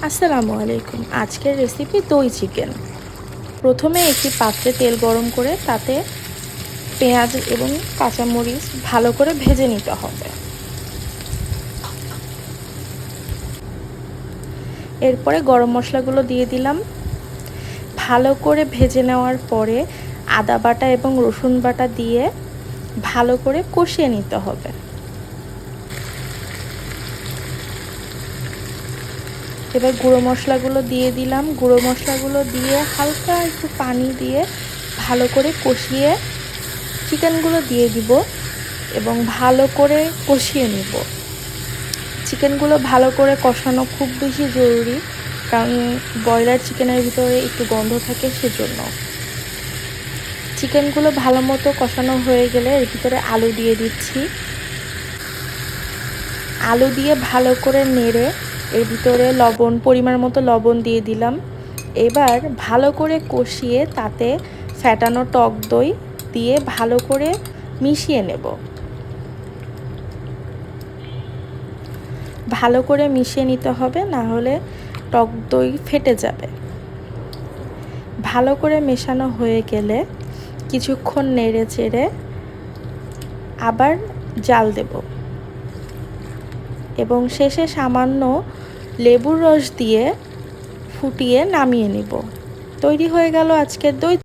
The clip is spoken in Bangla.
আসসালামু আলাইকুম। আজকের রেসিপি দই চিকেন। প্রথমে একটি পাত্রে তেল গরম করে তাতে পেঁয়াজ এবং কাঁচামরিচ ভালো করে ভেজে নিতে হবে। এরপরে গরম মশলাগুলো দিয়ে দিলাম। ভালো করে ভেজে নেওয়ার পরে আদা বাটা এবং রসুন বাটা দিয়ে ভালো করে কষিয়ে নিতে হবে। এবার গুঁড়ো মশলাগুলো দিয়ে দিলাম। গুঁড়ো মশলাগুলো দিয়ে হালকা একটু পানি দিয়ে ভালো করে কষিয়ে চিকেনগুলো দিয়ে দিব এবং ভালো করে কষিয়ে নিব। চিকেনগুলো ভালো করে কষানো খুব বেশি জরুরি, কারণ ব্রয়লার চিকেনের ভিতরে একটু গন্ধ থাকে, সেজন্য। চিকেনগুলো ভালো মতো কষানো হয়ে গেলে এর ভিতরে আলু দিয়ে দিচ্ছি। আলু দিয়ে ভালো করে নেড়ে এর ভিতরে পরিমাণ মতো লবণ দিয়ে দিলাম। এবার ভালো করে কষিয়ে তাতে ফ্যাটানো টক দই দিয়ে ভালো করে মিশিয়ে নেব। ভালো করে মিশিয়ে নিতে হবে, না হলে টক দই ফেটে যাবে। ভালো করে মেশানো হয়ে গেলে কিছুক্ষণ নেড়ে চেড়ে আবার জাল দেব এবং শেষে সামান্য লেবুর রস দিয়ে ফুটিয়ে নামিয়ে নিব। তৈরি হয়ে গেল আজকের দই।